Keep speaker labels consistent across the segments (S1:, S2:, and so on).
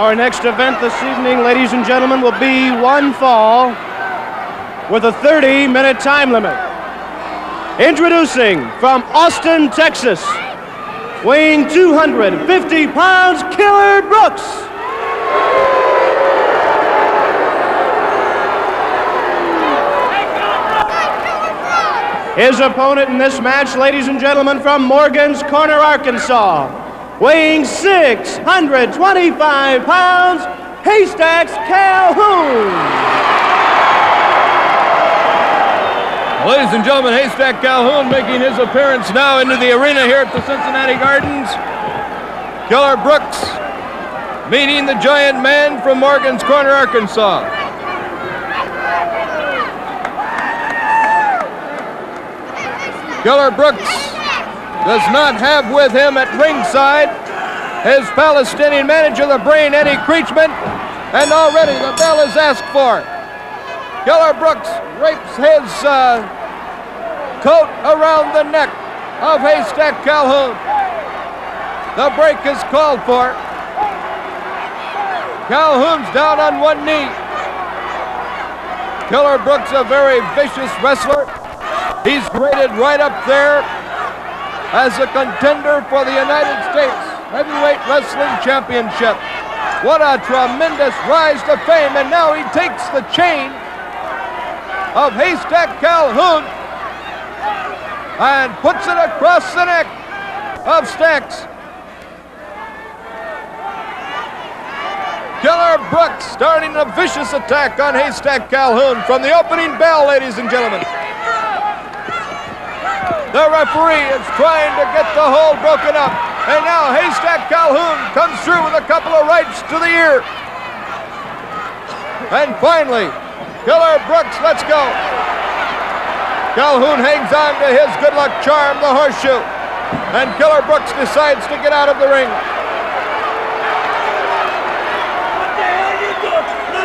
S1: Our next event this evening, ladies and gentlemen, will be one fall with a 30-minute time limit. Introducing from Austin, Texas, weighing 250 pounds, Killer Brooks. His opponent in this match, ladies and gentlemen, from Morgan's Corner, Arkansas, weighing 625 pounds, Haystacks Calhoun.
S2: Ladies and gentlemen, Haystack Calhoun making his appearance now into the arena here at the Cincinnati Gardens. Killer Brooks meeting the giant man from Morgan's Corner, Arkansas. Killer Brooks does not have with him at ringside his Palestinian manager, the Brain, Eddie Creechman, and already the bell is asked for. Killer Brooks wraps his coat around the neck of Haystack Calhoun. The break is called for. Calhoun's down on one knee. Killer Brooks, a very vicious wrestler. He's rated right up there as a contender for the United States Heavyweight Wrestling Championship. What a tremendous rise to fame, and now he takes the chain of Haystack Calhoun and puts it across the neck of Stacks. Killer Brooks starting a vicious attack on Haystack Calhoun from the opening bell, ladies and gentlemen. The referee is trying to get the hold broken up, and now Haystack Calhoun comes through with a couple of rights to the ear. And finally, Killer Brooks lets go. Calhoun hangs on to his good luck charm, the horseshoe, and Killer Brooks decides to get out of the ring.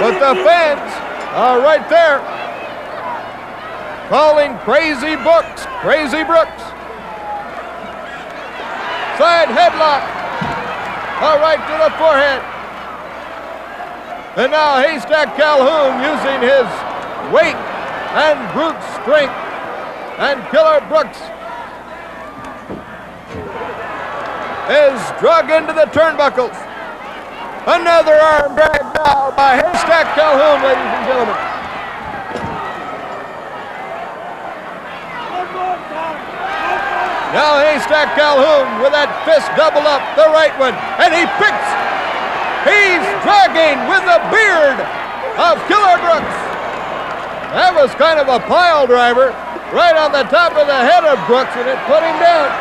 S2: But the fans are right there, calling Crazy Brooks, Crazy Brooks. Side headlock, a right to the forehead. And now Haystack Calhoun using his weight and brute strength. And Killer Brooks is drug into the turnbuckles. Another arm drag now by Haystack Calhoun, ladies and gentlemen. Now Haystack Calhoun with that fist double up, the right one, and he's dragging with the beard of Killer Brooks. That was kind of a pile driver right on the top of the head of Brooks, and it put him down.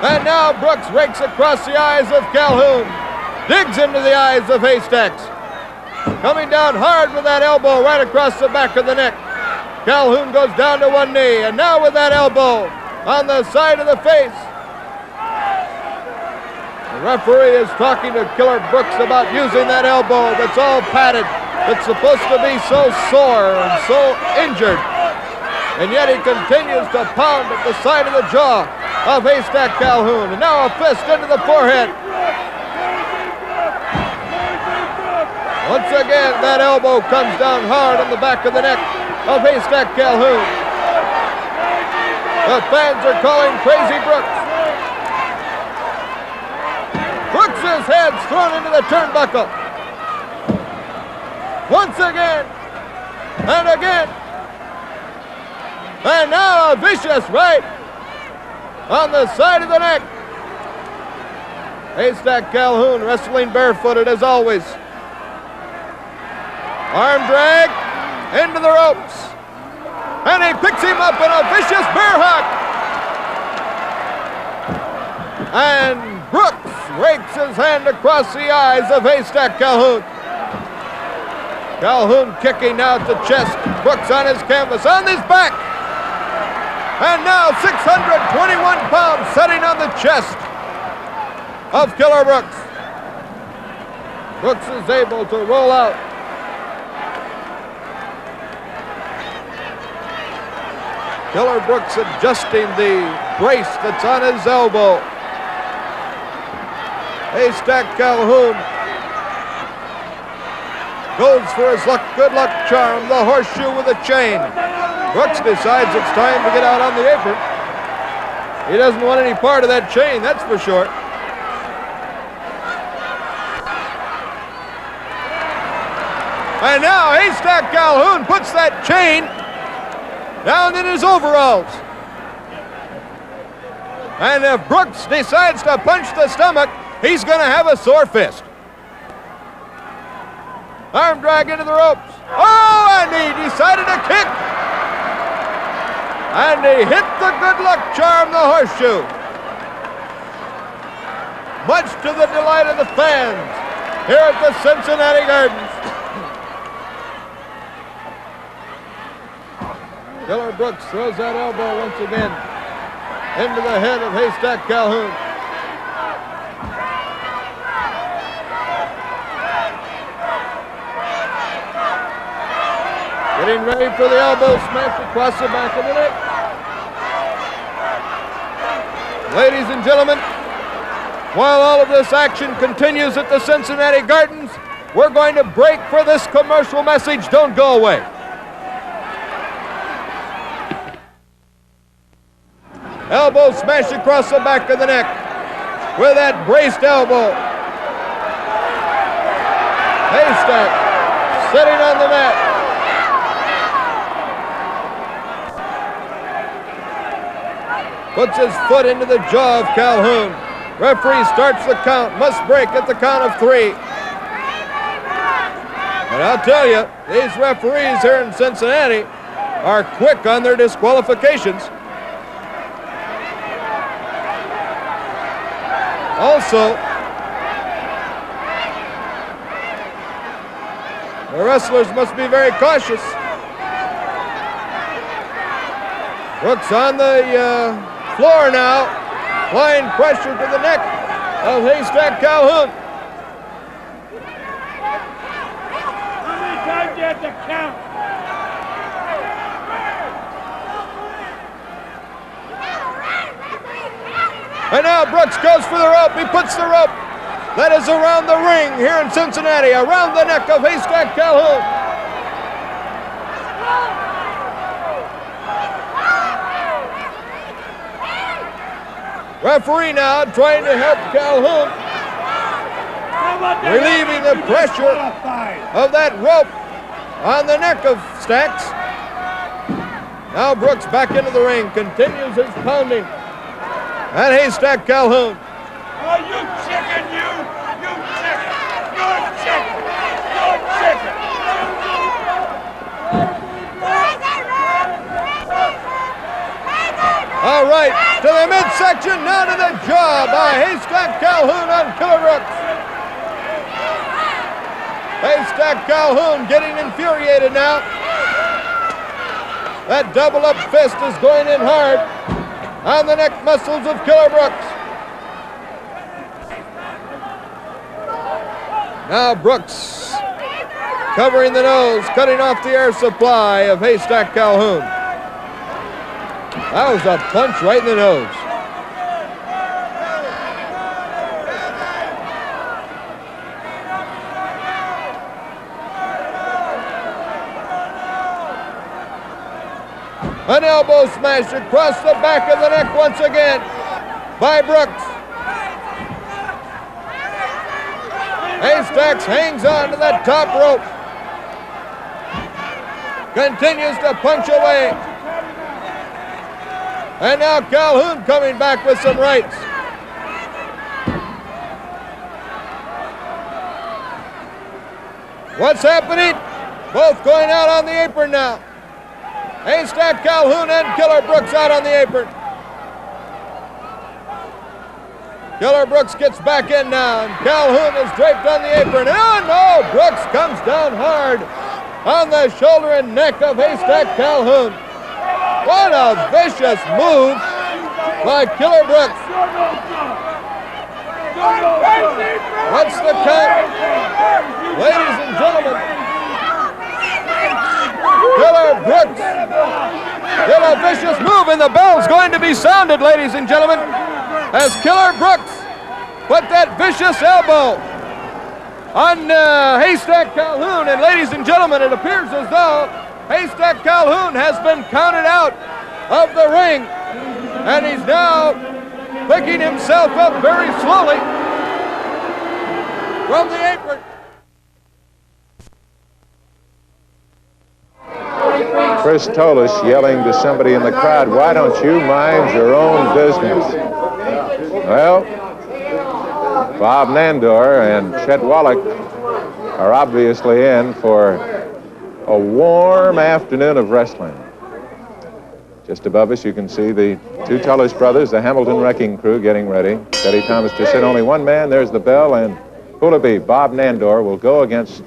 S2: And now Brooks rakes across the eyes of Calhoun, digs into the eyes of Haystacks. Coming down hard with that elbow right across the back of the neck. Calhoun goes down to one knee, and now with that elbow on the side of the face. The referee is talking to Killer Brooks about using that elbow that's all padded. It's supposed to be so sore and so injured. And yet he continues to pound at the side of the jaw of Haystack Calhoun. And now a fist into the forehead. Once again, that elbow comes down hard on the back of the neck of Haystack Calhoun. The fans are calling Crazy Brooks. Brooks's head's thrown into the turnbuckle. Once again, and again. And now a vicious right on the side of the neck. Haystack Calhoun wrestling barefooted as always. Arm drag into the ropes. And he picks him up in a vicious bear hug. And Brooks rakes his hand across the eyes of Haystack Calhoun. Calhoun kicking now at the chest. Brooks on his canvas, on his back. And now 621 pounds setting on the chest of Killer Brooks. Brooks is able to roll out. Killer Brooks adjusting the brace that's on his elbow. Haystack Calhoun goes for his good luck charm, the horseshoe with a chain. Brooks decides it's time to get out on the apron. He doesn't want any part of that chain, that's for sure. And now Haystack Calhoun puts that chain down in his overalls. And if Brooks decides to punch the stomach, he's going to have a sore fist. Arm drag into the ropes. Oh, and he decided to kick. And he hit the good luck charm, the horseshoe. Much to the delight of the fans here at the Cincinnati Gardens. Killer Brooks throws that elbow once again into the head of Haystack Calhoun. Getting ready for the elbow smash across the back of the neck. Ladies and gentlemen, while all of this action continues at the Cincinnati Gardens, we're going to break for this commercial message. Don't go away. Elbow smash across the back of the neck with that braced elbow. Haystack sitting on the mat. Puts his foot into the jaw of Calhoun. Referee starts the count, must break at the count of 3. And I'll tell you, these referees here in Cincinnati are quick on their disqualifications. Also, the wrestlers must be very cautious. Brooks on the floor now, applying pressure to the neck of Haystack Calhoun.
S3: How many times do you have to count?
S2: And now Brooks goes for the rope. He puts the rope that is around the ring here in Cincinnati, around the neck of Haystack Calhoun. Referee now trying to help Calhoun, relieving the pressure of that rope on the neck of Stacks. Now Brooks back into the ring, continues his pounding. And Haystack Calhoun.
S3: Oh, you chicken, you! You chicken! You're chicken! You're chicken!
S2: All right, to the midsection, now to the jaw by Haystack Calhoun on Killer Brooks. Haystack Calhoun getting infuriated now. That double up fist is going in hard on the neck muscles of Killer Brooks. Now Brooks covering the nose, cutting off the air supply of Haystack Calhoun. That was a punch right in the nose. An elbow smash across the back of the neck once again by Brooks. Haystacks hangs on to that top rope. Continues to punch away. And now Calhoun coming back with some rights. What's happening? Both going out on the apron now. Haystack Calhoun and Killer Brooks out on the apron. Killer Brooks gets back in now, and Calhoun is draped on the apron. Oh no! Brooks comes down hard on the shoulder and neck of Haystack Calhoun. What a vicious move by Killer Brooks. What's the count? Ladies and gentlemen, Killer Brooks did a vicious move, and the bell's going to be sounded, ladies and gentlemen, as Killer Brooks put that vicious elbow on Haystack Calhoun. And ladies and gentlemen, it appears as though Haystack Calhoun has been counted out of the ring. And he's now picking himself up very slowly from the apron.
S4: Chris Tolis yelling to somebody in the crowd, "Why don't you mind your own business?" Well, Bob Nandor and Chet Wallach are obviously in for a warm afternoon of wrestling. Just above us, you can see the two Tullis brothers, the Hamilton Wrecking Crew, getting ready. Teddy Thomas just said only one man. There's the bell, and who'll it be? Bob Nandor will go against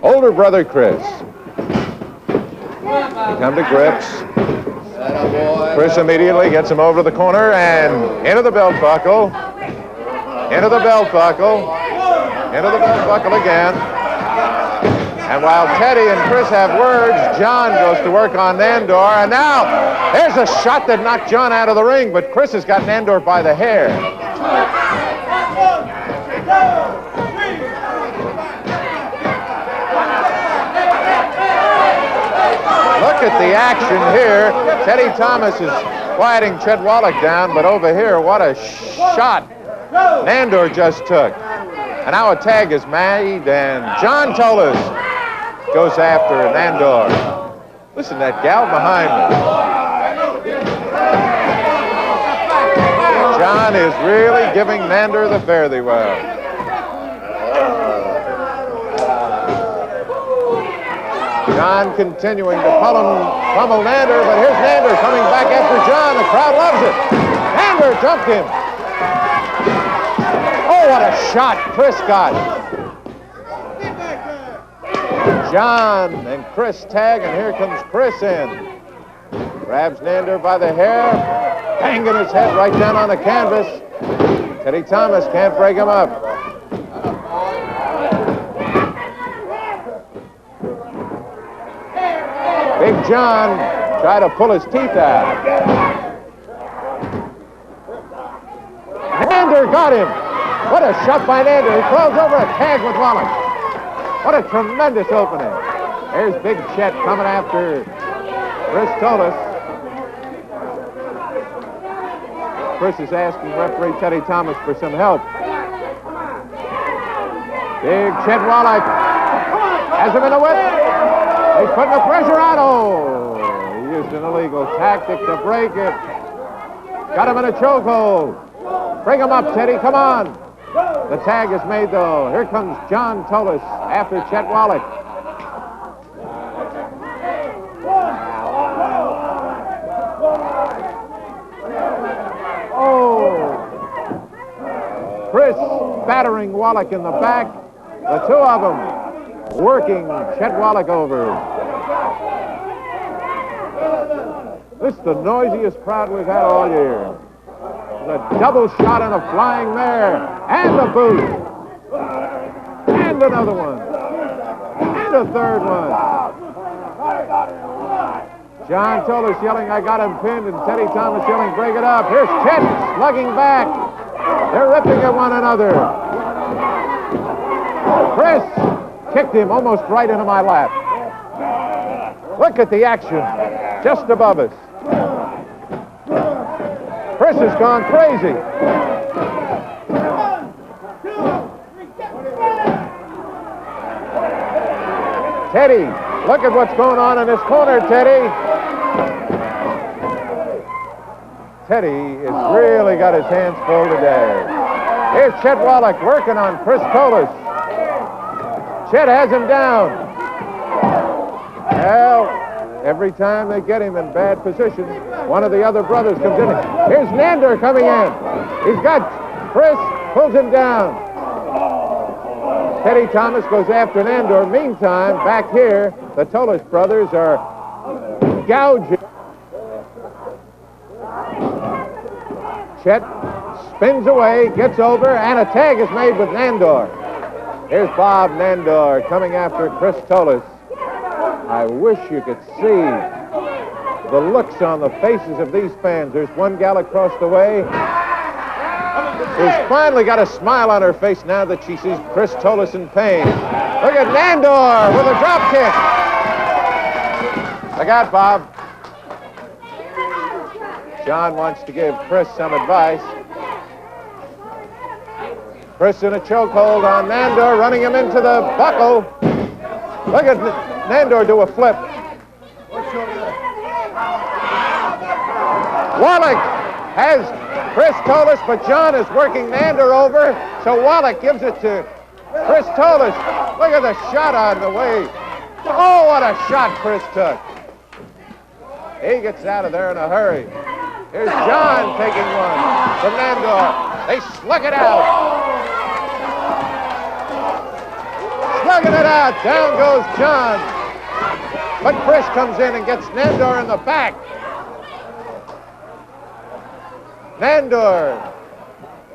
S4: older brother Chris. They come to grips. Chris immediately gets him over to the corner and into the belt buckle. Into the belt buckle. Into the belt buckle again. And while Teddy and Chris have words, John goes to work on Nandor. And now, there's a shot that knocked John out of the ring, but Chris has got Nandor by the hair. Look at the action here. Teddy Thomas is quieting Chet Wallach down, but over here, what a shot Nandor just took. And now a tag is made, and John Tolis goes after Nandor. Listen to that gal behind me. John is really giving Nandor the fare-thee-well. John continuing to pummel Nandor, but here's Nandor coming back after John. The crowd loves it. Nandor jumped him. Oh, what a shot Chris got. John and Chris tag, and here comes Chris in. Grabs Nandor by the hair, banging his head right down on the canvas. Teddy Thomas can't break him up. Big John tried to pull his teeth out. Nandor got him. What a shot by Nandor. He throws over a tag with Wallach. What a tremendous opening. Here's Big Chet coming after Chris Tolis. Chris is asking referee Teddy Thomas for some help. Big Chet Wallach has him in the whip. He's putting the pressure on. Oh, he used an illegal tactic to break it. Got him in a chokehold. Bring him up, Teddy. Come on. The tag is made, though. Here comes John Tolis after Chet Wallach. Oh. Chris battering Wallach in the back. The two of them working Chet Wallach over. This is the noisiest crowd we've had all year. A double shot and a flying mare, and a boot, and another one, and a third one. John Tolis yelling, "I got him pinned," and Teddy Thomas yelling, "Break it up." Here's Chet slugging back. They're ripping at one another. Chris kicked him almost right into my lap. Look at the action just above us. Chris has gone crazy. Teddy, look at what's going on in this corner, Teddy. Teddy has really got his hands full today. Here's Chet Wallach working on Chris Tolis. Chet has him down. Well, every time they get him in bad position, one of the other brothers comes in. Here's Nandor coming in. He's got Chris, pulls him down. Teddy Thomas goes after Nandor. Meantime, back here, the Tolis brothers are gouging. Chet spins away, gets over, and a tag is made with Nandor. Here's Bob Nandor coming after Chris Tolis. I wish you could see the looks on the faces of these fans. There's one gal across the way. who's finally got a smile on her face now that she sees Chris Tolis in pain. Look at Nandor with a drop kick. Look out, Bob. John wants to give Chris some advice. Chris in a chokehold on Nandor, running him into the buckle. Look at Nandor do a flip. Wallach has Chris Tolis, but John is working Nandor over, so Wallach gives it to Chris Tolis. Look at the shot on the way. Oh, what a shot Chris took. He gets out of there in a hurry. Here's John taking one from Nandor. They slug it out. Slugging it out. Down goes John. But Chris comes in and gets Nandor in the back. Nandor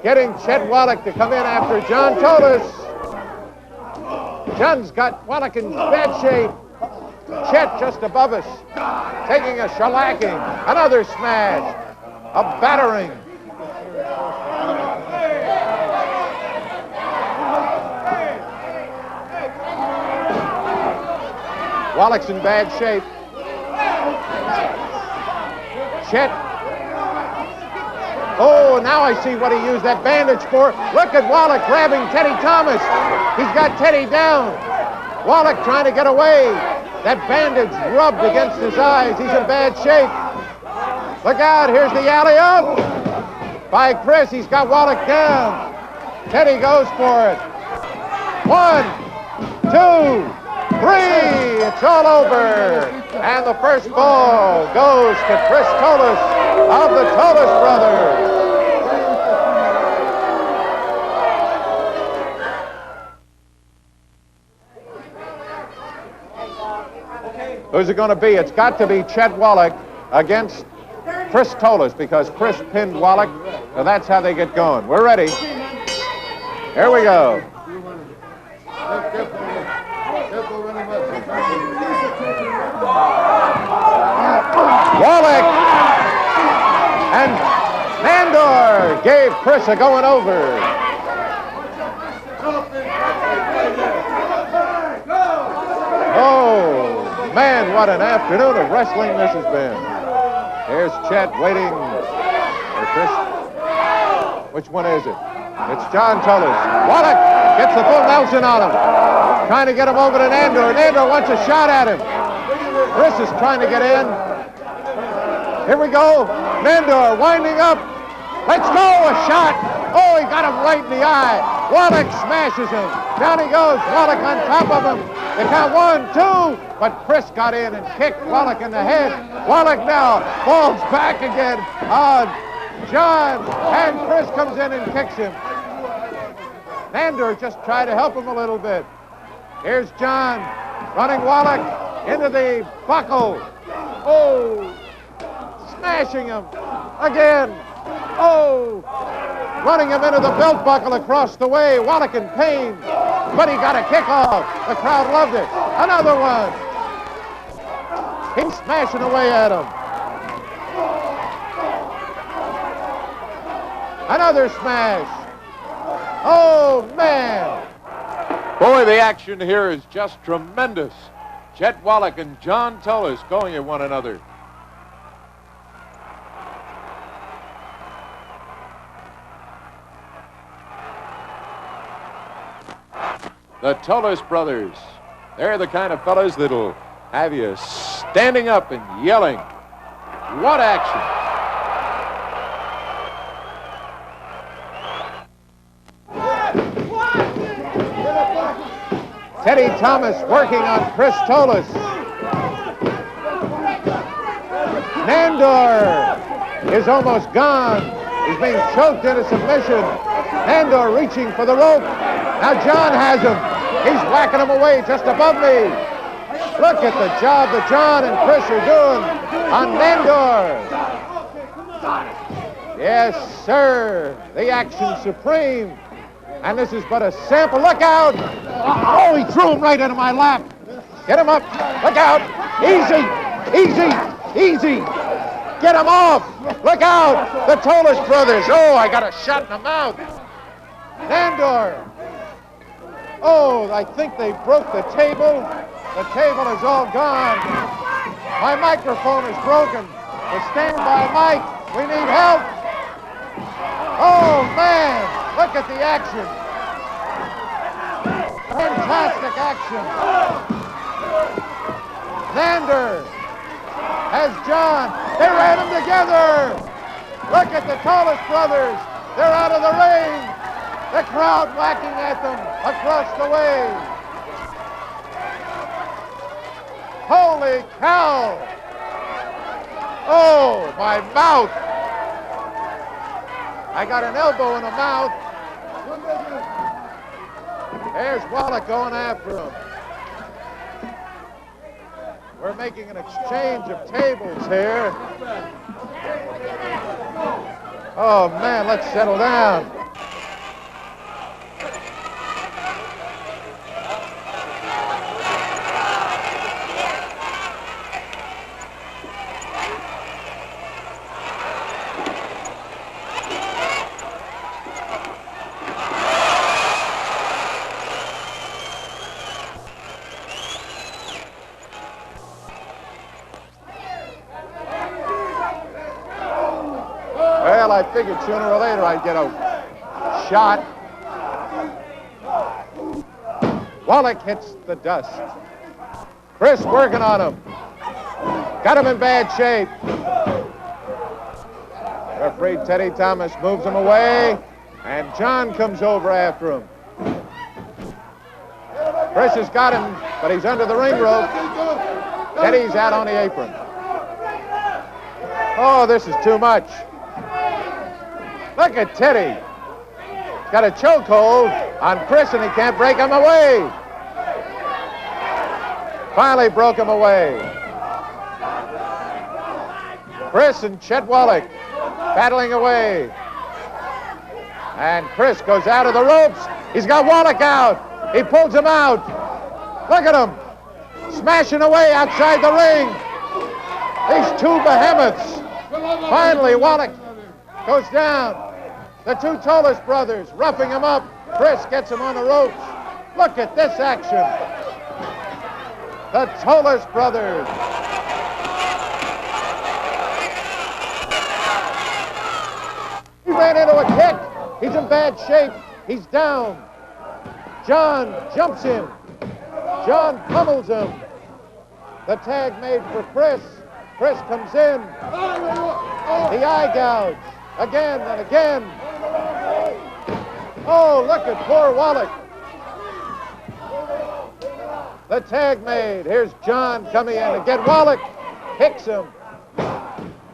S4: getting Chet Wallach to come in after John Tolis. John's got Wallach in bad shape. Chet just above us, taking a shellacking, another smash, a battering. Wallach's in bad shape. Chet. Oh, now I see what he used that bandage for. Look at Wallach grabbing Teddy Thomas. He's got Teddy down. Wallach trying to get away. That bandage rubbed against his eyes. He's in bad shape. Look out, here's the alley-oop by Chris. He's got Wallach down. Teddy goes for it. 1, 2, 3. It's all over. And the first ball goes to Chris Tolis of the Tolis brothers. Who's it going to be? It's got to be Chet Wallach against Chris Tolis because Chris pinned Wallach. So that's how they get going. We're ready. Here we go. Wallach and Nandor gave Chris a going over. Oh, man, what an afternoon of wrestling this has been. Here's Chet waiting for Chris. Which one is it? It's John Tolis. Wallach gets the full Nelson on him. Trying to get him over to Nandor. Nandor wants a shot at him. Chris is trying to get in. Here we go. Nandor winding up. Let's go. A shot. Oh, he got him right in the eye. Wallach smashes him. Down he goes. Wallach on top of him. They count 1, 2. But Chris got in and kicked Wallach in the head. Wallach now falls back again on John. And Chris comes in and kicks him. Nandor just tried to help him a little bit. Here's John running Wallach into the buckle. Oh, smashing him again. Oh, running him into the belt buckle across the way. Wallach in pain, but he got a kick off. The crowd loved it. Another one. He's smashing away at him. Another smash. Oh, man.
S2: Boy, the action here is just tremendous. Chet Wallach and John Tolis going at one another. The Tolis brothers. They're the kind of fellas that'll have you standing up and yelling. What action!
S4: Teddy Thomas working on Chris Tolis. Nandor is almost gone. He's being choked into submission. Nandor reaching for the rope. Now John has him. He's whacking him away just above me. Look at the job that John and Chris are doing on Nandor. Yes, sir. The action supreme. And this is but a sample. Look out! Oh, he threw him right into my lap. Get him up. Look out. Easy. Easy. Easy. Get him off! Look out! The Tolis brothers. Oh, I got a shot in the mouth. Nandor. Oh, I think they broke the table. The table is all gone. My microphone is broken. The standby mic. We need help. Oh, man. Look at the action. Fantastic action. Xander has John. They ran them together. Look at the Tolis brothers. They're out of the ring. The crowd whacking at them across the way. Holy cow. Oh, my mouth. I got an elbow in the mouth. There's Wallach going after him. We're making an exchange of tables here. Oh, man, let's settle down. Well, I figured sooner or later I'd get a shot. Wallach hits the dust. Chris working on him. Got him in bad shape. Referee Teddy Thomas moves him away, and John comes over after him. Chris has got him, but he's under the ring rope. Teddy's out on the apron. Oh, this is too much. Look at Teddy. He's got a chokehold on Chris, and he can't break him away. Finally broke him away. Chris and Chet Wallach battling away. And Chris goes out of the ropes. He's got Wallach out. He pulls him out. Look at him. Smashing away outside the ring. These two behemoths. Finally, Wallach goes down. The two Tolis brothers roughing him up. Chris gets him on the ropes. Look at this action. The Tolis brothers. He ran into a kick. He's in bad shape. He's down. John jumps him. John pummels him. The tag made for Chris. Chris comes in. The eye gouge. Again and again. Oh, look at poor Wallach. The tag made. Here's John coming in to get Wallach. Kicks him.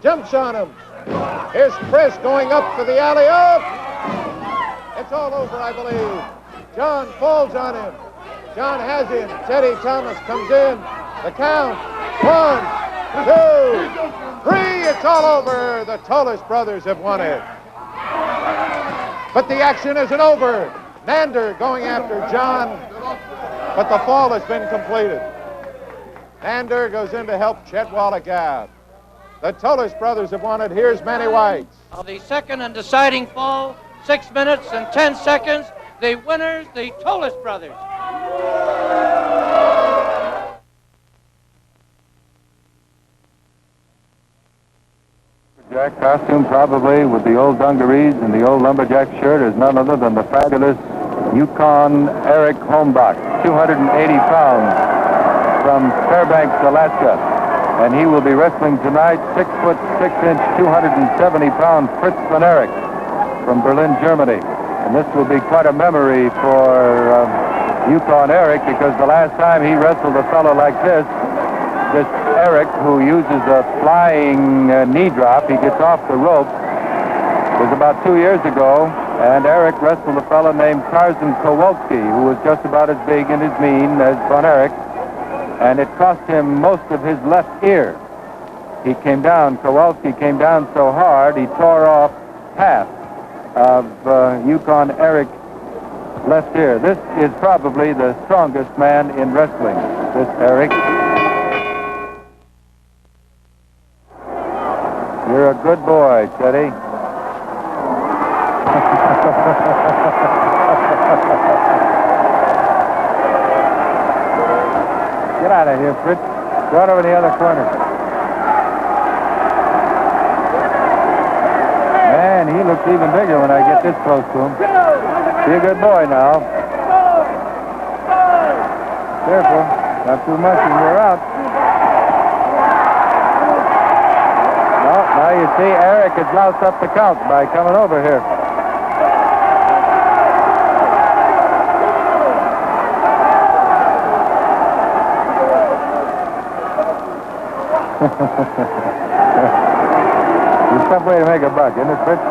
S4: Jumps on him. Here's Chris going up for the alley-oop. It's all over, I believe. John falls on him. John has him. Teddy Thomas comes in. The count. 1, 2, 3. It's all over. The Tolis brothers have won it. But the action isn't over. Nander going after John, but the fall has been completed. Nander goes in to help Chet Wallach out. The Tolis brothers have won it. Here's Manny White.
S5: Of the second and deciding fall, 6 minutes and 10 seconds, the winners, the Tolis brothers.
S6: Jack costume, probably with the old dungarees and the old lumberjack shirt, is none other than the fabulous Yukon Eric Hombach, 280 pounds from Fairbanks, Alaska. And he will be wrestling tonight 6'6", 270-pound Fritz von Erich from Berlin, Germany. And this will be quite a memory for Yukon Eric, because the last time he wrestled a fellow like this Eric, who uses a flying knee drop, he gets off the rope, was about 2 years ago, and Eric wrestled a fellow named Tarzan Kowalski, who was just about as big and as mean as von Erich, and it cost him most of his left ear. He came down, Kowalski came down so hard, he tore off half of Yukon Eric's left ear. This is probably the strongest man in wrestling, this Eric. You're a good boy, Teddy. Get out of here, Fritz. Go out over the other corner. Man, he looks even bigger when I get this close to him. Be a good boy now. Careful. Not too much and you're out. No, now you see Eric has loused up the count by coming over here. It's a tough way to make a buck, isn't it, Fritz?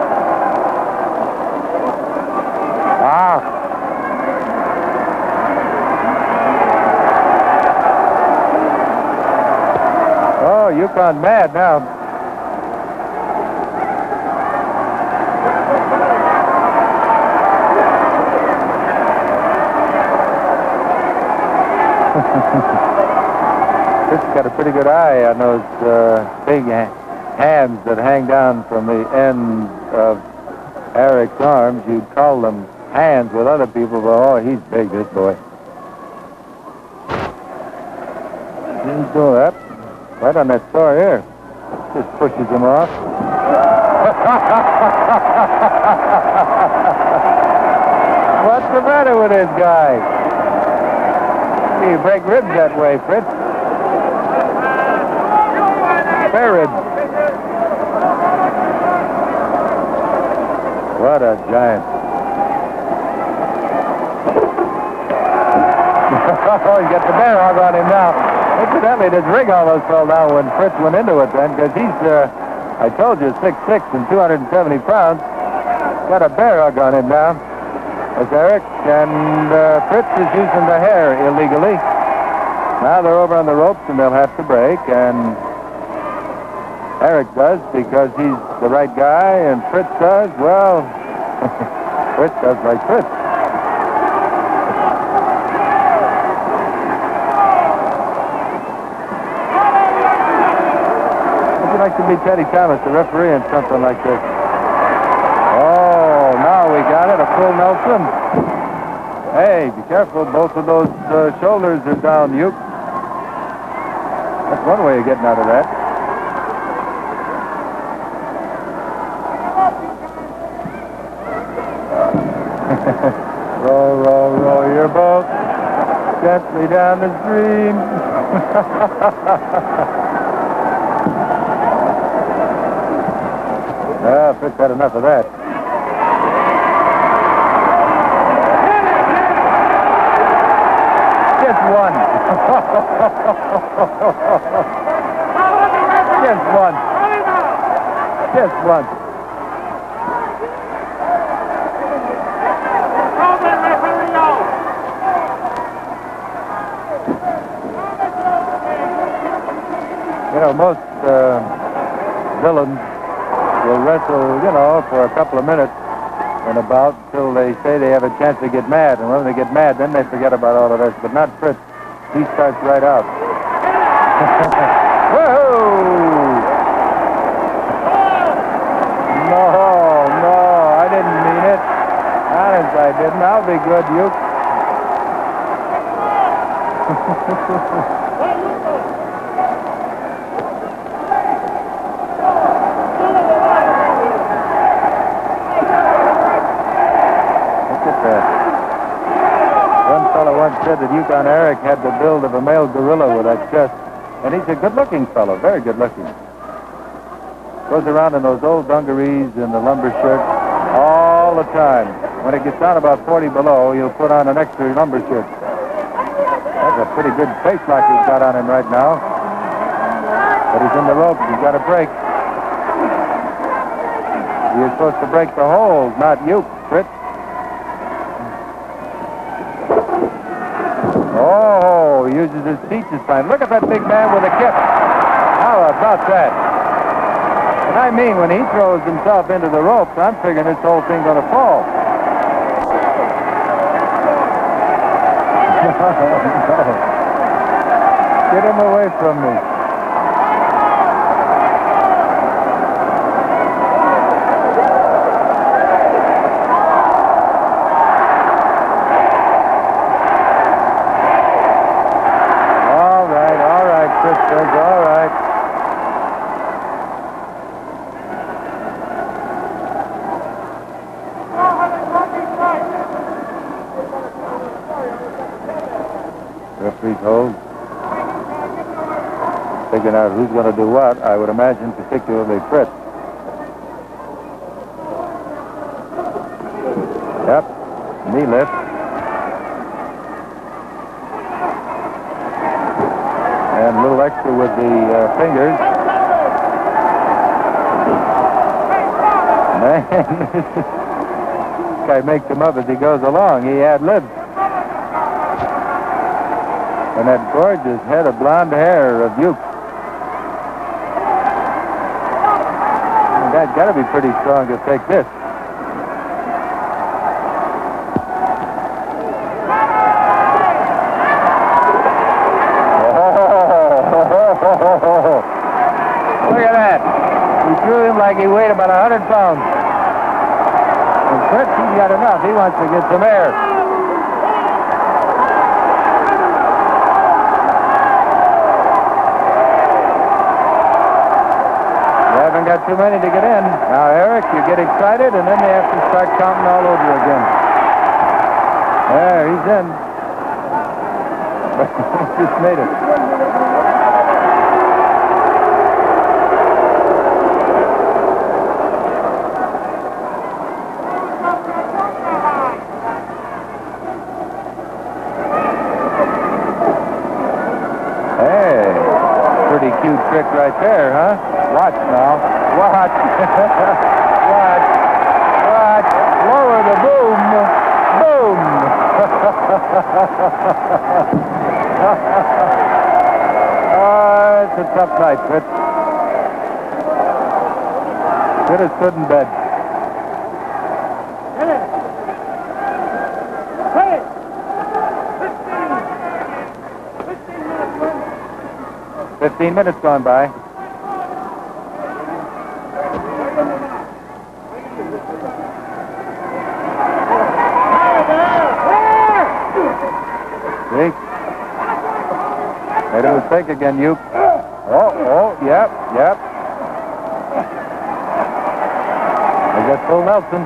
S6: Ah. Oh, Yukon mad now. Fritz got a pretty good eye on those big hands that hang down from the end of Eric's arms. You'd call them hands with other people, but oh, he's big, this boy. He's doing that. Right on that sore ear. Just pushes him off. What's the matter with this guy? You break ribs that way, Fritz. Spare ribs. What a giant. Oh, he's got the bear hog on him now. Incidentally, this rig almost fell down when Fritz went into it then, because he's, I told you, 6'6" and 270 pounds. Got a bear hug on him now. That's Eric, and Fritz is using the hair illegally. Now they're over on the ropes, and they'll have to break, and Eric does because he's the right guy, and Fritz does, well, Fritz does like Fritz. Would you like to be Teddy Thomas, the referee, in something like this? Oh, now we got it, a full Nelson. Hey, be careful, both of those shoulders are down, Uke. That's one way of getting out of that. Row, row, row your boat gently down the stream. Fritz had enough of that. Just one. Just one. Just one. You know, most villains will wrestle, you know, for a couple of minutes and about till they say they have a chance to get mad. And when they get mad, then they forget about all of this. But not Fritz. He starts right out. Whoa! No, I didn't mean it. Honest, I didn't. I'll be good, Uke. One fellow once said that Yukon Eric had the build of a male gorilla with that chest. And he's a good-looking fellow, very good-looking. Goes around in those old dungarees and the lumber shirt all the time. When it gets down about 40 below, he'll put on an extra lumber shirt. That's a pretty good face lock he's got on him right now. But he's in the ropes. He's got to break. You're supposed to break the hold, not Uke, Fritz. Oh, he uses his feet this time. Look at that big man with a kip. How about that? And I mean, when he throws himself into the ropes, I'm figuring this whole thing's going to fall. No. Get him away from me. referees hold. Figuring out who's going to do what, I would imagine particularly Fritz. Yep, knee lift. And a little extra with the fingers. Man, this guy makes them up as he goes along. He ad-libs. And that gorgeous head of blonde hair of Uke. Guy's got to be pretty strong to take this. Look at that. He threw him like he weighed about 100 pounds. And Fritz, he's got enough. He wants to get some air. You haven't got too many to get in. Now, Eric, you get excited, and then they have to start counting all over again. There, he's in. Just made it. Pretty cute trick right there, huh? Watch now. Watch. Watch. Watch. Lower the boom. Boom. Oh, it's a tough night, Fritz. Should have stood in bed. 15 minutes gone by. See? Made a mistake again, Uke. Oh, yep. They got full Nelson.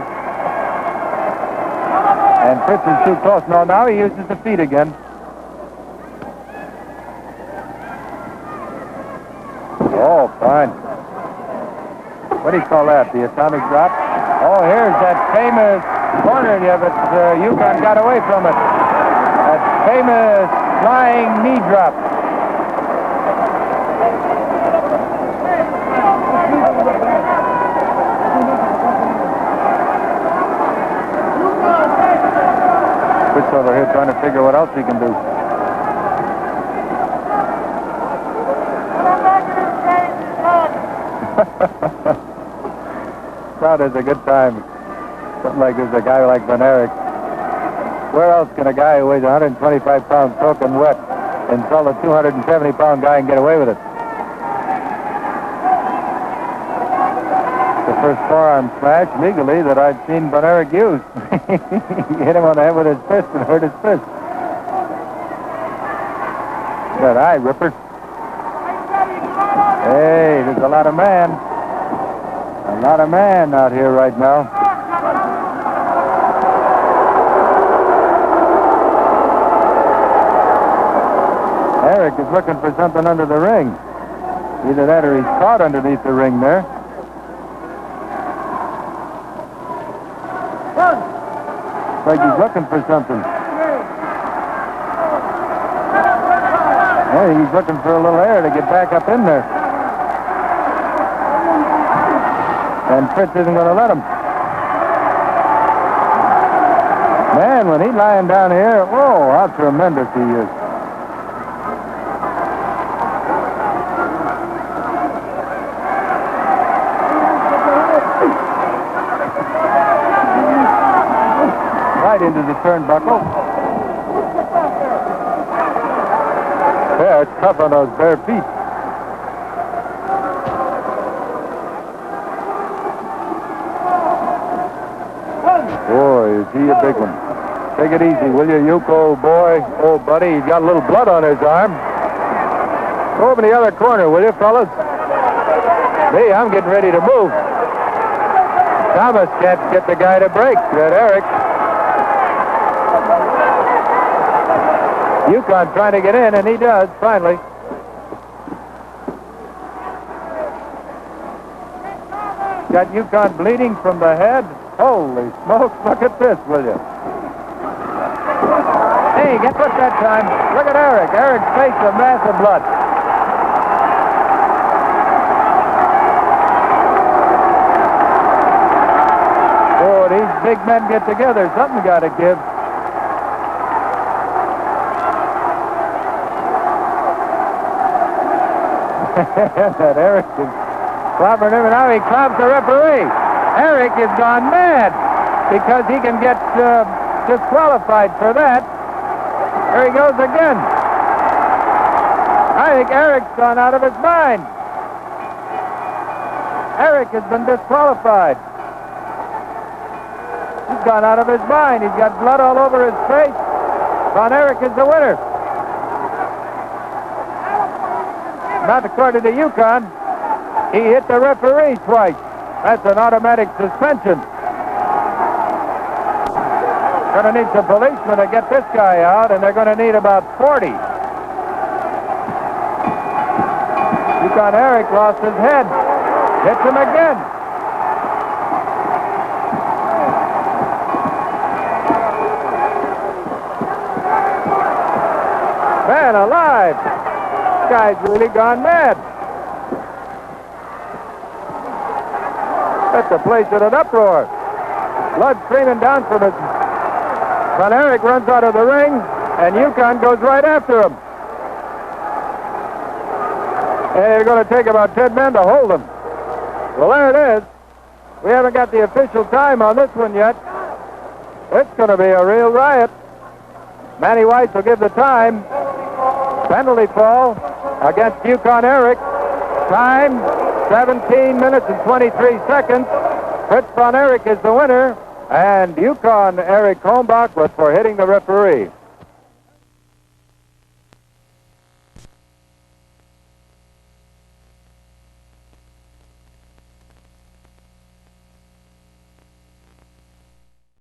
S6: And Fritz is too close. No, now he uses the feet again. Oh, fine. What do you call that? The atomic drop? Oh, here's that famous corner. Yeah, but Yukon got away from it. That famous flying knee drop. Fritz over here trying to figure what else he can do. Crowd has a good time. Something like this, a guy like Van Erich. Where else can a guy who weighs 125 pounds soaking wet insult a 270-pound guy and get away with it? The first forearm smash legally that I've seen Van Erich use. He hit him on the head with his fist and hurt his fist. Good eye, Ripper. Hey, there's a lot of man. A lot of man out here right now. Eric is looking for something under the ring. Either that or he's caught underneath the ring there. Like he's looking for something. Hey, he's looking for a little air to get back up in there. And Fritz isn't going to let him. Man, when he's lying down here, whoa, how tremendous he is. Right into the turnbuckle. Yeah, it's tough on those bare feet. Boy, is he a big one. Take it easy, will you, Uke, old boy? Old buddy, he's got a little blood on his arm. Go over in the other corner, will you, fellas? Me, I'm getting ready to move. Thomas can't get the guy to break, that Eric. Yukon trying to get in, and he does, finally. Got Yukon bleeding from the head. Holy smokes, look at this, will you? Hey, get put that time. Look at Eric. Eric's face a mass of blood. Oh, these big men get together. Something got to give. That Eric is clobbering him, and now he clobs the referee. Eric has gone mad because he can get disqualified for that. There he goes again. I think Eric's gone out of his mind. Eric has been disqualified. He's gone out of his mind. He's got blood all over his face. Von Erich is the winner. Not according to Yukon. He hit the referee twice. That's an automatic suspension. Going to need some policemen to get this guy out, and they're going to need about 40. Yukon Eric lost his head. Hits him again. Man alive. This guy's really gone mad. That's the place in an uproar. Blood streaming down from his... Von Erich runs out of the ring, and Yukon goes right after him. And they're going to take about 10 men to hold him. Well, there it is. We haven't got the official time on this one yet. It's going to be a real riot. Manny Weiss will give the time. Penalty fall against Yukon Eric. Time, 17 minutes and 23 seconds. Fritz von Erich is the winner, and Yukon Eric Hombach was for hitting the referee.